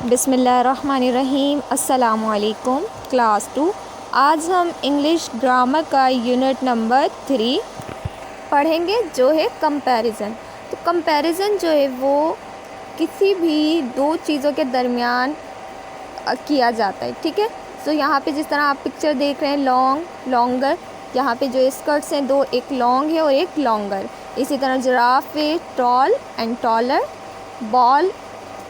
बिस्मिल्लाहिर्रहमानिर्रहीम। अस्सलामुअलैकुम क्लास 2। आज हम इंग्लिश ग्रामर का यूनिट नंबर 3 पढ़ेंगे, जो है कंपैरिजन। तो कंपैरिजन जो है वो किसी भी दो चीज़ों के दरमियान किया जाता है, ठीक है। तो यहाँ पे जिस तरह आप पिक्चर देख रहे हैं, लॉन्ग लॉन्गर, यहाँ पे जो स्कर्ट्स हैं दो, एक लॉन्ग है और एक लॉन्गर। इसी तरह जिराफ है, tall and taller, ball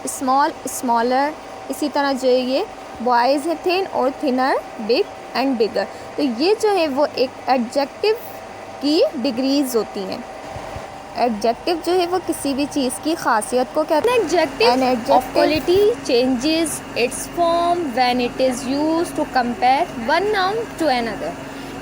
small smaller. इसी तरह जो है ये बॉयज़ है, थिन और थिनर, बिग एंड बिगर। तो ये जो है वो एक एडजेक्टिव की डिग्रीज होती हैं। एडजेक्टिव जो है वो किसी भी चीज़ की खासियत को कहते हैं। Adjective of quality changes its form when it is used to compare one noun to another.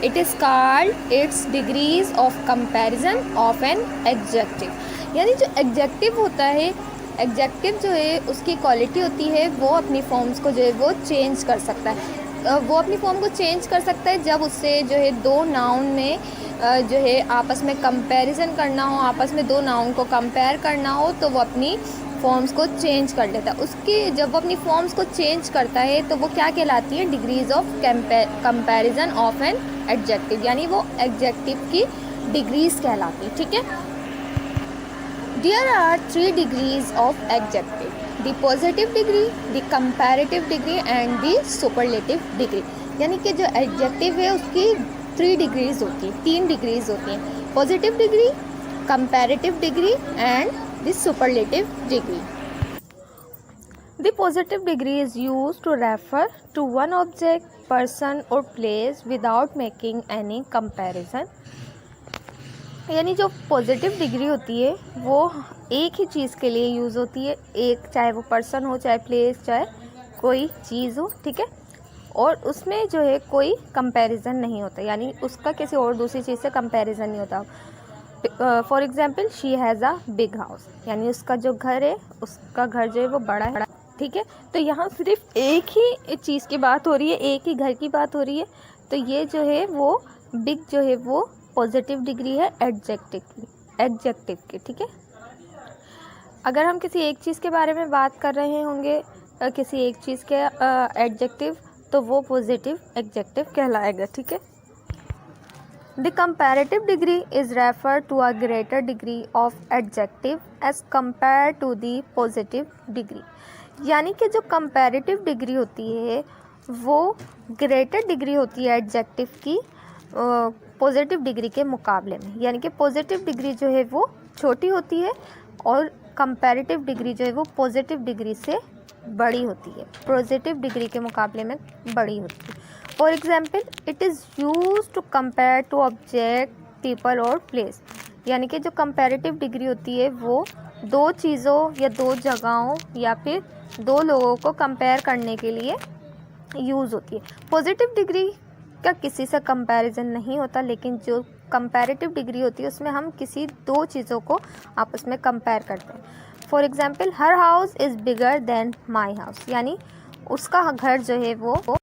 It is called its degrees of comparison of an adjective. यानी जो एडजेक्टिव होता है, एडजेक्टिव जो है उसकी क्वालिटी होती है, वो अपनी फॉर्म्स को जो है वो चेंज कर सकता है। वो अपनी फॉर्म को चेंज कर सकता है जब उससे जो है दो नाउन में जो है आपस में कंपैरिजन करना हो, आपस में दो नाउन को कंपेयर करना हो, तो वो अपनी फॉर्म्स को चेंज कर लेता है। उसकी जब वो अपनी फॉर्म्स को चेंज करता है तो वो क्या कहलाती है? Degrees of comparison of an adjective. यानी वो एडजेक्टिव की डिग्रीज कहलाती है, ठीक है। There are 3 degrees of adjective: the positive degree, the comparative degree and the superlative degree। यानी कि जो adjective है उसकी 3 डिग्रीज होती है, 3 डिग्रीज होती हैं: positive degree, comparative degree and the superlative degree। The positive degree is used to refer to one object, person or place without making any comparison। यानी जो पॉजिटिव डिग्री होती है वो एक ही चीज़ के लिए यूज़ होती है, एक, चाहे वो पर्सन हो, चाहे प्लेस, चाहे कोई चीज़ हो, ठीक है। और उसमें जो है कोई कंपैरिजन नहीं होता, यानी उसका किसी और दूसरी चीज़ से कंपैरिजन नहीं होता। For example, she has a big house, यानी उसका जो घर है, उसका घर जो है वो बड़ा है, ठीक है। तो यहाँ सिर्फ एक ही चीज़ की बात हो रही है, एक ही घर की बात हो रही है। तो ये जो है वो बिग जो है वो पॉजिटिव डिग्री है एडजेक्टिव की, ठीक है। अगर हम किसी एक चीज़ के बारे में बात कर रहे होंगे, किसी एक चीज़ के एडजेक्टिव, तो वो पॉजिटिव एडजेक्टिव कहलाएगा, ठीक है। The comparative degree is refer to a greater degree of adjective as compare to the positive degree. यानी कि जो कंपैरेटिव डिग्री होती है वो ग्रेटर डिग्री होती है एडजेक्टिव की पॉजिटिव डिग्री के मुकाबले में। यानी कि पॉजिटिव डिग्री जो है वो छोटी होती है और कंपैरेटिव डिग्री जो है वो पॉजिटिव डिग्री से बड़ी होती है, पॉजिटिव डिग्री के मुकाबले में बड़ी होती है। For example, it is used to compare to object, people और प्लेस। यानी कि जो कंपैरेटिव डिग्री होती है वो दो चीज़ों या दो जगहों या फिर दो लोगों को कंपेयर करने के लिए यूज़ होती है। पॉजिटिव डिग्री का किसी से कंपैरिजन नहीं होता, लेकिन जो कंपैरेटिव डिग्री होती है उसमें हम किसी दो चीज़ों को आपस में कंपेयर करते हैं। For example, her house is bigger then my house, यानी उसका घर जो है वो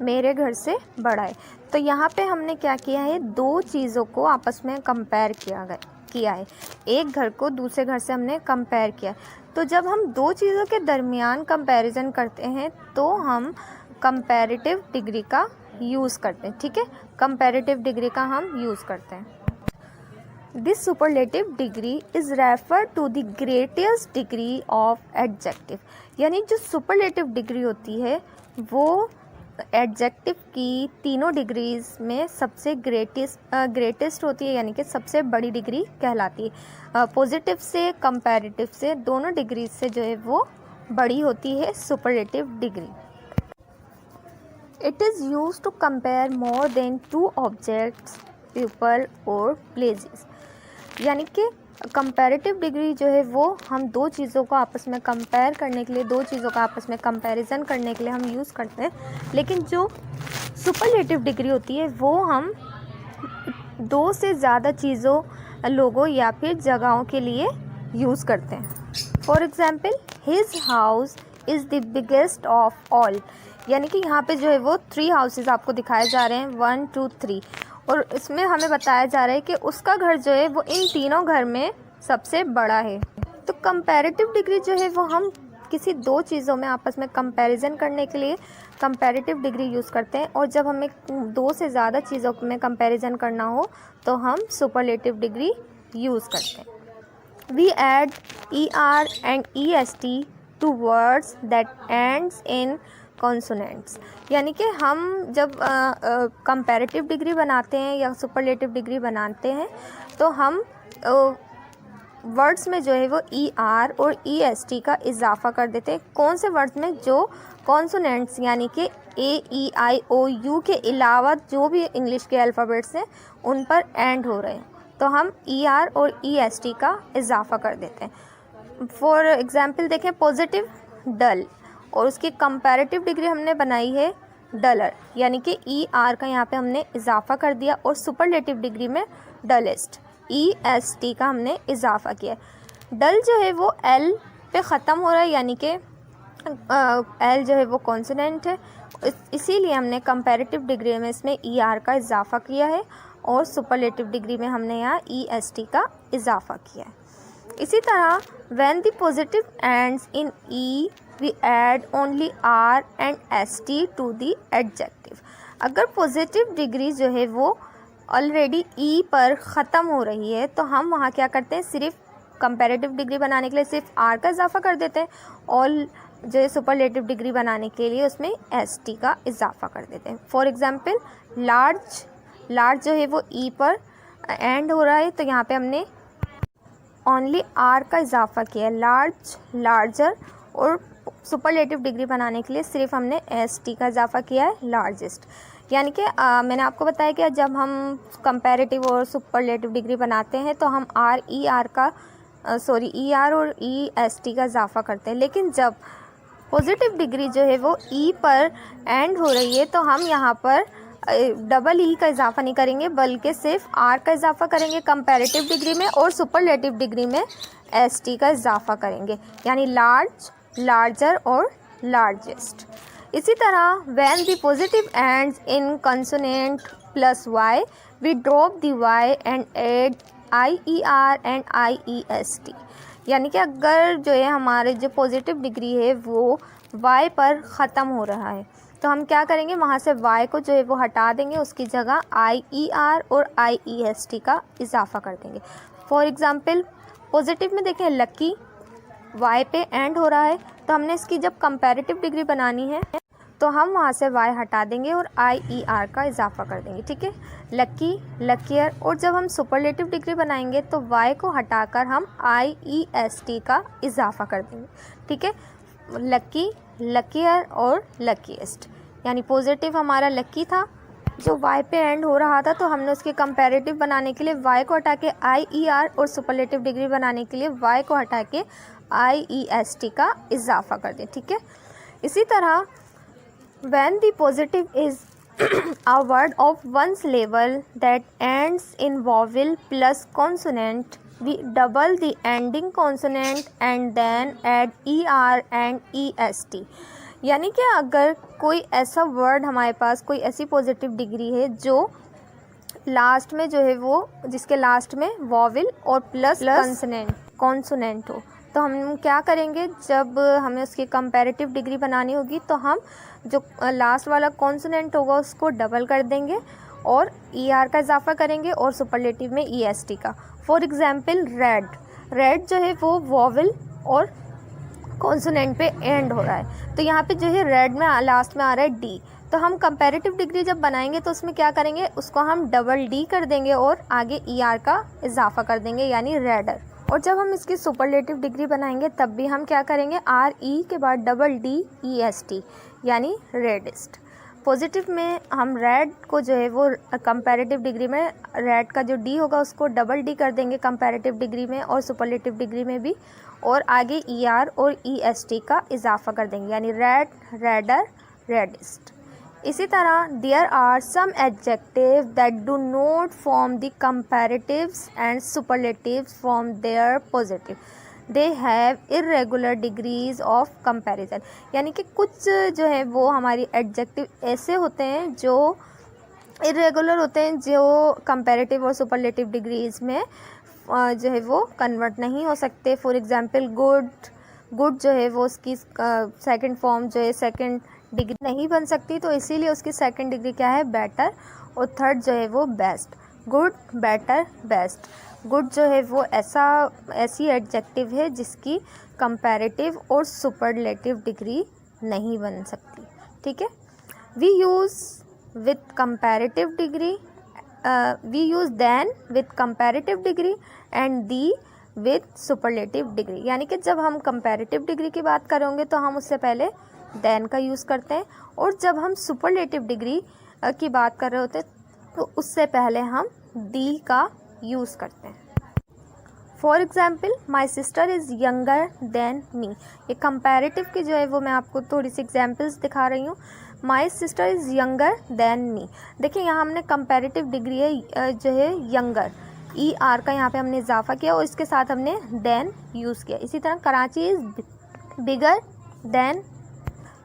मेरे घर से बड़ा है। तो यहाँ पे हमने क्या किया है? दो चीज़ों को आपस में कंपेयर किया है। एक घर को दूसरे घर से हमने कंपेयर किया है। तो जब हम दो चीज़ों के दरमियान कंपैरिजन करते हैं तो हम कंपैरेटिव डिग्री का यूज़ करते हैं, ठीक है। कंपैरेटिव डिग्री का हम यूज़ करते हैं। This superlative degree is refer to the greatest degree of adjective. यानी जो सुपरलेटिव डिग्री होती है वो एडजेक्टिव की तीनों डिग्रीज में सबसे ग्रेटेस्ट होती है, यानी कि सबसे बड़ी डिग्री कहलाती है। पॉजिटिव से, कंपैरेटिव से, दोनों डिग्रीज से जो है वो बड़ी होती है superlative degree. It is used to compare more than two objects, people or places। यानी कि कंपैरेटिव डिग्री जो है वो हम दो चीज़ों को आपस में कंपेयर करने के लिए, दो चीज़ों का आपस में कंपैरिजन करने के लिए हम यूज़ करते हैं। लेकिन जो सुपरलेटिव डिग्री होती है वो हम दो से ज़्यादा चीज़ों, लोगों या फिर जगहों के लिए यूज़ करते हैं। For example, his house is the biggest of all. यानी कि यहाँ पे जो है वो 3 हाउसेस आपको दिखाए जा रहे हैं, 1 2 3, और इसमें हमें बताया जा रहा है कि उसका घर जो है वो इन तीनों घर में सबसे बड़ा है। तो कंपैरेटिव डिग्री जो है वो हम किसी दो चीज़ों में आपस में कंपैरिजन करने के लिए कंपैरेटिव डिग्री यूज़ करते हैं, और जब हमें दो से ज़्यादा चीज़ों में कंपैरिजन करना हो तो हम सुपरलेटिव डिग्री यूज़ करते हैं। We add ER and EST to words that ends in consonants, यानी कि हम जब कंपैरेटिव डिग्री बनाते हैं या सुपरलेटिव डिग्री बनाते हैं तो हम वर्ड्स में जो है वो ER और EST का इजाफा कर देते हैं। कौन से वर्ड्स में? जो कॉन्सोनेंट्स यानी कि AEIOU के अलावा जो भी इंग्लिश के अल्फ़ाबेट्स हैं उन पर एंड हो रहे हैं तो हम ER और EST का इजाफा कर देते हैं। फॉर एग्ज़ाम्पल देखें, पॉजिटिव डल, और उसकी कंपैरेटिव डिग्री हमने बनाई है डलर, यानी कि ER का यहाँ पे हमने इजाफा कर दिया, और सुपरलेटिव डिग्री में डलेस्ट EST का हमने इजाफा किया। डल जो है वो L पे ख़त्म हो रहा है, यानी कि L जो है वो कॉन्सोनेंट है, इसीलिए हमने कंपैरेटिव डिग्री में इसमें ER का इजाफा किया है और सुपरलेटिव डिग्री में हमने यहाँ EST का इजाफा किया है। इसी तरह when the positive ends in E we add only R and ST to the adjective। अगर पॉजिटिव डिग्री जो है वो ऑलरेडी E पर ख़त्म हो रही है तो हम वहाँ क्या करते हैं, सिर्फ कंपैरेटिव डिग्री बनाने के लिए सिर्फ R का इजाफा कर देते हैं, और जो है सुपरलेटिव डिग्री बनाने के लिए उसमें ST का इजाफा कर देते हैं। फॉर एग्ज़ाम्पल लार्ज जो है वो E पर एंड हो रहा है तो यहाँ पे हमने ओनली R का इजाफा किया है, लार्ज, लार्जर, और सुपरलेटिव डिग्री बनाने के लिए सिर्फ हमने ST का इजाफा किया है, लार्जेस्ट। यानी कि मैंने आपको बताया कि जब हम कंपैरेटिव और सुपरलेटिव डिग्री बनाते हैं तो हम ER और EST का इजाफा करते हैं, लेकिन जब पॉजिटिव डिग्री जो है वो E पर एंड हो रही है तो हम यहाँ पर डबल E का इजाफा नहीं करेंगे बल्कि सिर्फ R का इजाफा करेंगे कंपैरेटिव डिग्री में, और सुपरलेटिव डिग्री में ST का इजाफा करेंगे, यानी लार्ज, लार्जर और लार्जेस्ट। इसी तरह when the positive ends in consonant plus Y we drop the Y and add IER and IEST। यानी कि अगर जो है हमारे जो पॉजिटिव डिग्री है वो Y पर ख़त्म हो रहा है तो हम क्या करेंगे, वहाँ से Y को जो है वो हटा देंगे, उसकी जगह IER और IEST का इजाफा कर देंगे। फॉर एग्ज़ाम्पल पॉजिटिव में देखें लकी Y पे एंड हो रहा है तो हमने इसकी जब कंपैरेटिव डिग्री बनानी है तो हम वहाँ से Y हटा देंगे और IER का इजाफा कर देंगे, ठीक है, लकी, लकियर। और जब हम सुपरलेटिव डिग्री बनाएंगे तो Y को हटाकर हम IEST का इजाफा कर देंगे, ठीक है, लकी, लकियर और लकीएस्ट। यानी पॉजिटिव हमारा लकी था जो Y पे एंड हो रहा था तो हमने उसके कंपैरेटिव बनाने के लिए Y को हटा के IER, और सुपरलेटिव डिग्री बनाने के लिए Y को हटा के IEST का इजाफा कर दें, ठीक है। इसी तरह when the positive is a word of one syllable that ends in vowel plus consonant we double the ending consonant and then add ER and EST। यानी कि अगर कोई ऐसा वर्ड हमारे पास, कोई ऐसी पॉजिटिव डिग्री है जो लास्ट में जो है वो, जिसके लास्ट में वॉवल और प्लस कॉन्सोनेंट हो, तो हम क्या करेंगे, जब हमें उसकी कंपैरेटिव डिग्री बनानी होगी तो हम जो लास्ट वाला कॉन्सोनेंट होगा उसको डबल कर देंगे और ER का इजाफा करेंगे और सुपरलेटिव में EST का। फॉर एग्ज़ाम्पल रेड जो है वो वॉवल और कॉन्सोनेंट पे एंड हो रहा है तो यहाँ पे जो है रेड में लास्ट में आ रहा है D, तो हम कंपैरेटिव डिग्री जब बनाएंगे तो उसमें क्या करेंगे, उसको हम डबल D कर देंगे और आगे ER का इजाफा कर देंगे, यानी रेडर। और जब हम इसकी सुपरलेटिव डिग्री बनाएंगे तब भी हम क्या करेंगे, RE के बाद डबल D EST, यानी रेडेस्ट। पॉजिटिव में हम रेड को जो है वो कंपैरेटिव डिग्री में रेड का जो D होगा उसको डबल D कर देंगे कंपैरेटिव डिग्री में और सुपरलेटिव डिग्री में भी, और आगे ER और EST का इजाफा कर देंगे, यानी रेड, रेडर, रेडिस्ट। इसी तरह there are some adjective that do not form the comparatives and superlatives from their positive, they have irregular degrees of comparison. यानी कि कुछ जो है वो हमारी एडजेक्टिव ऐसे होते हैं जो इर्रेगुलर होते हैं, जो कंपैरेटिव और सुपरलेटिव डिग्रीज में जो है वो कन्वर्ट नहीं हो सकते। फॉर एग्ज़ाम्पल गुड, गुड जो है वो उसकी सेकंड फॉर्म जो है सेकंड डिग्री नहीं बन सकती, तो इसीलिए उसकी सेकंड डिग्री क्या है, बेटर, और थर्ड जो है वो best. Good, better, best. Good जो है वो ऐसी एडजेक्टिव है जिसकी कंपैरेटिव और सुपरलेटिव डिग्री नहीं बन सकती, ठीक है। We use with comparative degree, we use than with comparative degree and the with superlative degree. यानी कि जब हम कंपैरेटिव डिग्री की बात करेंगे तो हम उससे पहले देन का यूज़ करते हैं, और जब हम सुपरलेटिव डिग्री की बात कर रहे होते हैं तो उससे पहले हम दी का यूज़ करते हैं। For example, my sister is younger than me. ये कंपैरेटिव की जो है वो मैं आपको थोड़ी सी एग्जाम्पल्स दिखा रही हूँ। My sister is younger than me. देखिए यहाँ हमने कंपैरेटिव डिग्री है जो है यंगर, ई आर का यहाँ पे हमने इजाफा किया और इसके साथ हमने देन यूज़ किया। इसी तरह Karachi is bigger then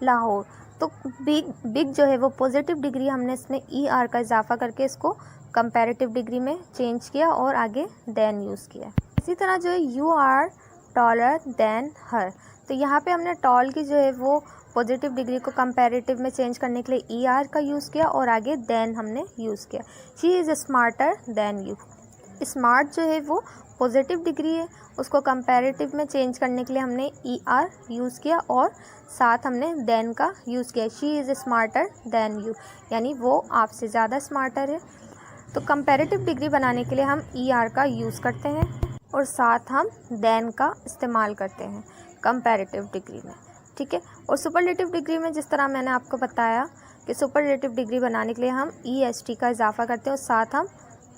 Lahore, तो बिग जो है वो पॉजिटिव डिग्री, हमने इसमें ई आर का इजाफा करके इसको कंपैरेटिव डिग्री में चेंज किया और आगे देन यूज़ किया। इसी तरह जो है यू आर टॉलर देन हर, तो यहाँ पे हमने टॉल की जो है वो पॉजिटिव डिग्री को कंपैरेटिव में चेंज करने के लिए ई आर का यूज़ किया और आगे देन हमने यूज़ किया। She is smarter than you. Smart जो है वो पॉजिटिव डिग्री है, उसको कंपैरेटिव में चेंज करने के लिए हमने ई आर यूज़ किया और साथ हमने देन का यूज़ किया। She is smarter than you, यानी वो आपसे ज़्यादा स्मार्टर है। तो कंपैरेटिव डिग्री बनाने के लिए हम ई आर का यूज़ करते हैं और साथ हम देन का इस्तेमाल करते हैं कंपैरेटिव डिग्री में, ठीक है। और सुपरलेटिव डिग्री में जिस तरह मैंने आपको बताया कि सुपरलेटिव डिग्री बनाने के लिए हम ई एस टी का इजाफा करते हैं और साथ हम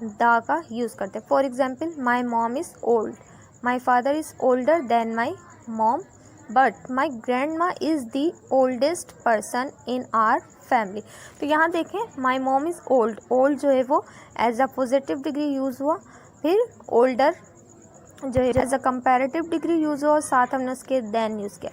द का यूज़ करते हैं। For example, my mom is old, my father is older than my mom, but my grandma is the oldest person in our family. तो यहाँ देखें, my mom is old, old जो है वो as a positive degree use हुआ, फिर older जो है as a comparative degree use हुआ और साथ हमने उसके देन यूज़ किया।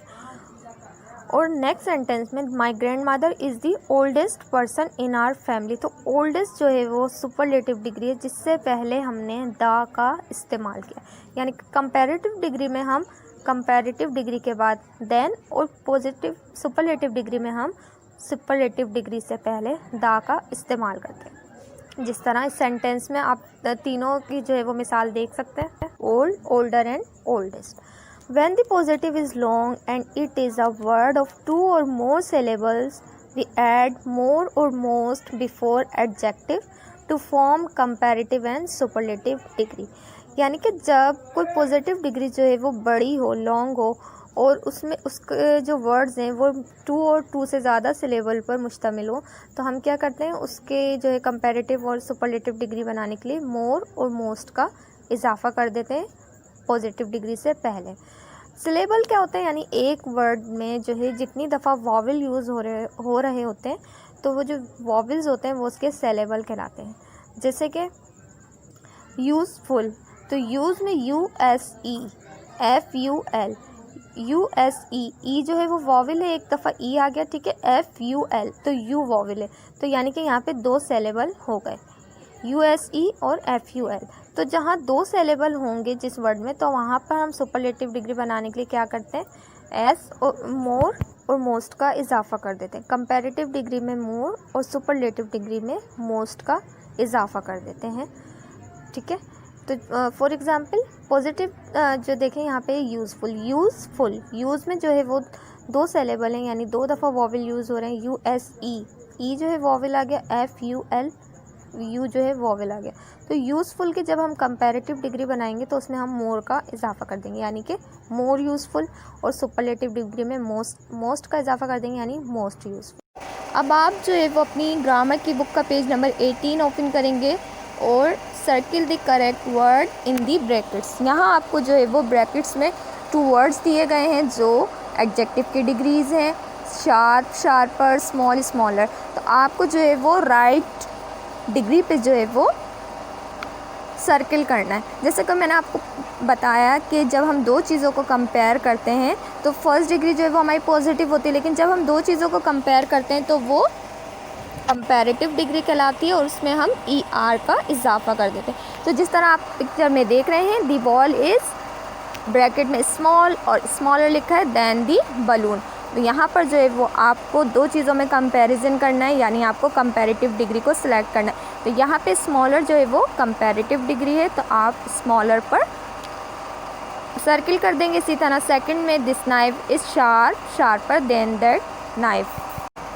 और नेक्स्ट सेंटेंस में my grand mother is the oldest person in our family, तो ओल्डेस्ट जो है वो सुपरलेटिव डिग्री है जिससे पहले हमने द का इस्तेमाल किया। यानी कंपैरेटिव डिग्री में हम कंपैरेटिव डिग्री के बाद देन, और पॉजिटिव सुपरलेटिव डिग्री में हम सुपरलेटिव डिग्री से पहले द का इस्तेमाल करते हैं। जिस तरह इस सेंटेंस में आप तीनों की जो है वो मिसाल देख सकते हैं, old, older and oldest. When the positive is long and it is a word of 2 or more syllables, we add more or most before adjective to form comparative and superlative degree। यानी कि जब कोई positive degree जो है वो बड़ी हो, long हो और उसमें उसके जो वर्ड्स हैं वो 2 और 2 से ज़्यादा सिलेबल पर मुश्तमिल हो, तो हम क्या करते हैं, उसके जो है कंपैरेटिव और सुपरलेटिव डिग्री बनाने के लिए मोर और मोस्ट का इजाफा कर देते हैं पॉजिटिव डिग्री से पहले। सिलेबल क्या होते हैं, यानी एक वर्ड में जो है जितनी दफ़ा वॉवल यूज़ हो रहे होते हैं तो वो जो वॉवल्स होते हैं वो उसके सिलेबल कहलाते हैं। जैसे कि यूज़फुल, तो यूज़ में U S E, F U L, U S E, E जो है वो वॉवल है, एक दफ़ा ई आ गया, ठीक है। एफ यू एल, तो यू वॉवल है, तो यानी कि यहाँ पे 2 सिलेबल हो गए, यू एस ई और एफ यू एल। तो जहाँ 2 सिलेबल होंगे जिस वर्ड में, तो वहाँ पर हम सुपरलेटिव डिग्री बनाने के लिए क्या करते हैं, एस और मोर और मोस्ट का इजाफा कर देते हैं। कंपैरेटिव डिग्री में मोर और सुपरलेटिव डिग्री में मोस्ट का इजाफा कर देते हैं, ठीक है। तो फॉर एग्ज़ाम्पल पॉजिटिव जो देखें यहाँ पे यूज़फुल, यूज़फुल, यूज़ में जो है वो 2 सिलेबल हैं, यानी 2 दफ़ा वॉवल यूज़ हो रहे हैं, यू एस ई, ई जो है वॉवल आ गया, एफ यू एल, यू जो है वॉवल आ गया। तो यूज़फुल की जब हम कंपैरेटिव डिग्री बनाएंगे तो उसमें हम मोर का इजाफा कर देंगे, यानी कि मोर यूज़फुल, और सुपरलेटिव डिग्री में मोस्ट का इजाफा कर देंगे, यानी मोस्ट यूज़फुल। अब आप जो है वो अपनी ग्रामर की बुक का पेज नंबर 18 ओपन करेंगे और circle the correct word in the brackets. यहाँ आपको जो है वो ब्रैकेट्स में 2 वर्ड्स दिए गए हैं जो एडजेक्टिव की डिग्रीज़ हैं, शार्प, शार्पर, स्मॉल, स्मॉलर। तो आपको जो है वो राइट डिग्री पे जो है वो सर्किल करना है। जैसे कि मैंने आपको बताया कि जब हम 2 चीज़ों को कंपेयर करते हैं तो फर्स्ट डिग्री जो है वो हमारी पॉजिटिव होती है, लेकिन जब हम 2 चीज़ों को कंपेयर करते हैं तो वो कंपैरेटिव डिग्री कहलाती है और उसमें हम ई आर का इजाफा कर देते हैं। तो जिस तरह आप पिक्चर में देख रहे हैं, दी बॉल इज़ ब्रैकेट में स्मॉल और स्मॉलर लिखा है देन दी बलून। तो यहाँ पर जो है वो आपको दो चीज़ों में कंपैरिजन करना है, यानी आपको कंपैरेटिव डिग्री को सिलेक्ट करना है। तो यहाँ पे स्मॉलर जो है वो कंपैरेटिव डिग्री है, तो आप स्मॉलर पर सर्किल कर देंगे। इसी तरह सेकंड में this knife is sharp, sharper than that knife.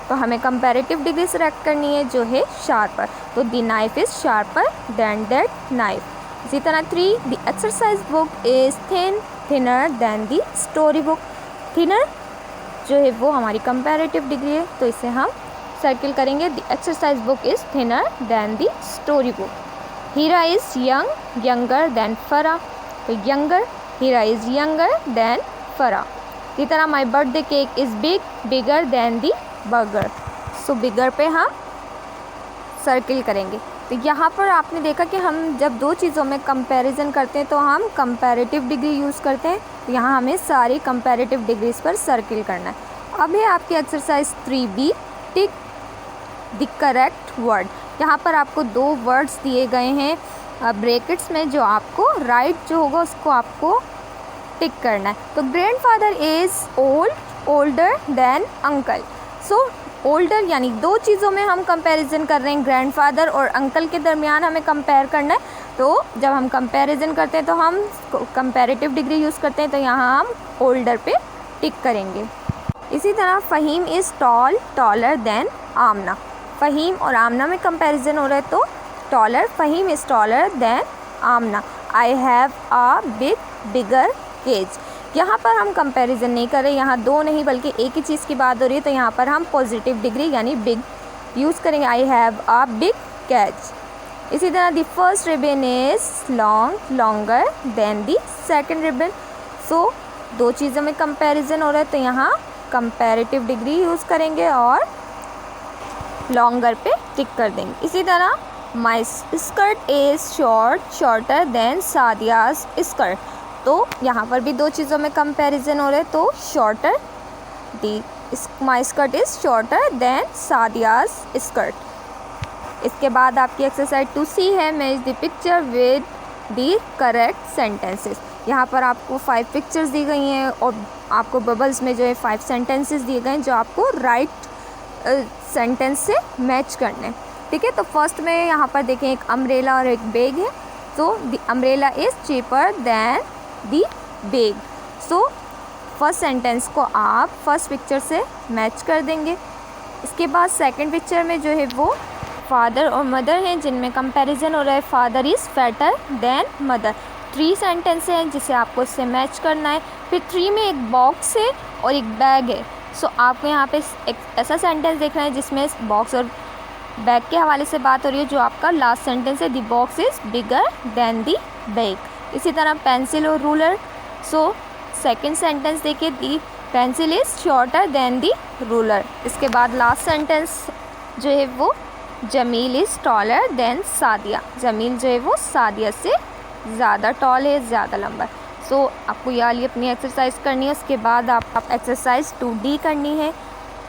तो हमें कंपैरेटिव डिग्री सेलेक्ट करनी है जो है शार्पर, तो the knife is sharper than that knife. इसी तरह 3 the exercise book is thin, thinner than the story book. Thinner जो है वो हमारी कंपैरेटिव डिग्री है, तो इसे हम सर्किल करेंगे। The exercise book is thinner than the story book. Hira is young, younger than Farah, तो younger, Hira is younger than Farah. इसी तरह my birthday cake is big, bigger than the burger, so bigger पे हम सर्किल करेंगे। तो यहाँ पर आपने देखा कि हम जब दो चीज़ों में कंपैरिजन करते हैं तो हम कंपैरेटिव डिग्री यूज़ करते हैं। तो यहाँ हमें सारी कंपैरेटिव डिग्रीज पर सर्किल करना है। अब है आपकी exercise 3B, tick the correct word. यहाँ पर आपको दो वर्ड्स दिए गए हैं ब्रैकेट्स में, जो आपको राइट जो होगा उसको आपको टिक करना है। तो grandfather is old, older than uncle. So older यानी दो चीज़ों में हम कंपैरिजन कर रहे हैं, ग्रैंडफादर और अंकल के दरमियान हमें कंपेयर करना है। तो जब हम कंपैरिजन करते हैं तो हम कंपैरेटिव डिग्री यूज़ करते हैं, तो यहाँ हम ओल्डर पे टिक करेंगे। इसी तरह Faheem is tall, taller than Amna. Faheem और आमना में कंपैरिजन हो रहा है, तो taller, Faheem is taller than Amna. I have a big, bigger cage. यहाँ पर हम कंपैरिजन नहीं कर रहे, यहाँ दो नहीं बल्कि एक ही चीज़ की बात हो रही है, तो यहाँ पर हम पॉजिटिव डिग्री यानी बिग यूज़ करेंगे। I have a big catch. इसी तरह the first ribbon is long, longer than the second ribbon. So दो चीज़ों में कंपैरिजन हो रहा है, तो यहाँ कंपैरेटिव डिग्री यूज़ करेंगे और लॉन्गर पे टिक कर देंगे। इसी तरह my skirt is short, shorter than Sadia's skirt. तो यहाँ पर भी दो चीज़ों में कंपैरिजन हो रहे हैं, तो shorter, the my skirt is shorter than Sadia's skirt. इसके बाद आपकी एक्सरसाइज 2C है, match the picture with the correct sentences. यहाँ पर आपको 5 पिक्चर्स दी गई हैं और आपको बबल्स में जो है 5 सेंटेंसेस दिए गए हैं जो आपको राइट सेंटेंस से मैच करने। ठीक है, तो फर्स्ट में यहाँ पर देखें एक अम्ब्रेला और एक बैग है। तो the umbrella is cheaper than the bag. So first sentence को आप फर्स्ट पिक्चर से मैच कर देंगे। इसके बाद सेकंड पिक्चर में जो है वो फादर और मदर हैं जिनमें कंपैरिजन हो रहा है। Father is fatter than mother. 3 sentence हैं जिसे आपको इससे मैच करना है। फिर 3 में एक बॉक्स है और एक बैग है। सो आपको यहाँ पे एक ऐसा सेंटेंस देखना है जिसमें बॉक्स और बैग के हवाले से बात हो रही है, जो आपका लास्ट सेंटेंस है, the box is bigger than the bag. इसी तरह पेंसिल और रूलर। सो सेकंड सेंटेंस देखिए, the pencil is shorter than the ruler. इसके बाद लास्ट सेंटेंस जो है वो Jameel is taller than Sadia. Jameel जो है वो सादिया से ज़्यादा टॉल है, ज़्यादा लंबा। सो आपको ये वाली अपनी एक्सरसाइज करनी है। उसके बाद आप एक्सरसाइज 2D करनी है।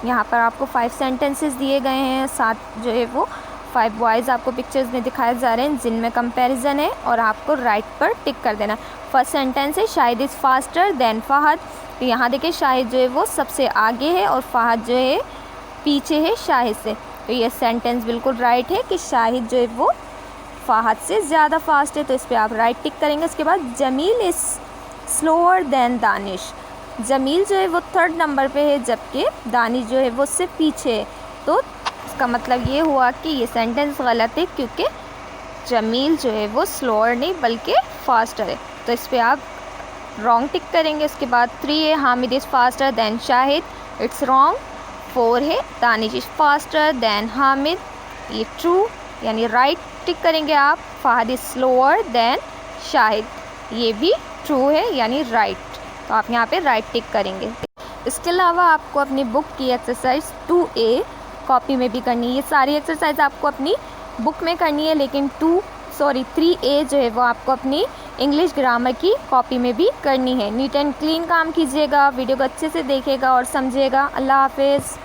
यहाँ पर आपको 5 सेंटेंसेस दिए गए हैं, साथ जो है वो 5 बॉयज़ आपको पिक्चर्स में दिखाए जा रहे हैं जिनमें कंपैरिजन है और आपको राइट पर टिक कर देना। फर्स्ट सेंटेंस है Shahid is faster than Fahd. तो यहाँ देखिए शाहिद जो है वो सबसे आगे है और फ़हद जो है पीछे है शाहिद से। तो ये सेंटेंस बिल्कुल राइट है कि शाहिद जो है वो फ़हद से ज़्यादा फास्ट है, तो इस पर आप राइट टिक करेंगे। उसके बाद Jamil is slower than Danish. Jamil जो है वो 3rd नंबर पे है जबकि दानिश जो है वो उससे पीछे है। तो इसका मतलब ये हुआ कि ये सेंटेंस गलत है क्योंकि जमील जो है वो स्लोअर नहीं बल्कि फास्टर है, तो इस पर आप रॉन्ग टिक करेंगे। उसके बाद 3 है Hamid is faster than Shahid, it's wrong. 4 है Danish is faster than Hamid, ये ट्रू यानी राइट टिक करेंगे आप। Fahd is slower then Shahid, ये भी ट्रू है यानी राइट, तो आप यहाँ पे राइट टिक करेंगे। इसके अलावा आपको अपनी बुक की एक्सरसाइज 2A कॉपी में भी करनी है। ये सारी एक्सरसाइज आपको अपनी बुक में करनी है, लेकिन 3A जो है वो आपको अपनी इंग्लिश ग्रामर की कॉपी में भी करनी है। नीट एंड क्लीन काम कीजिएगा, वीडियो को अच्छे से देखिएगा और समझिएगा। अल्लाह हाफिज़।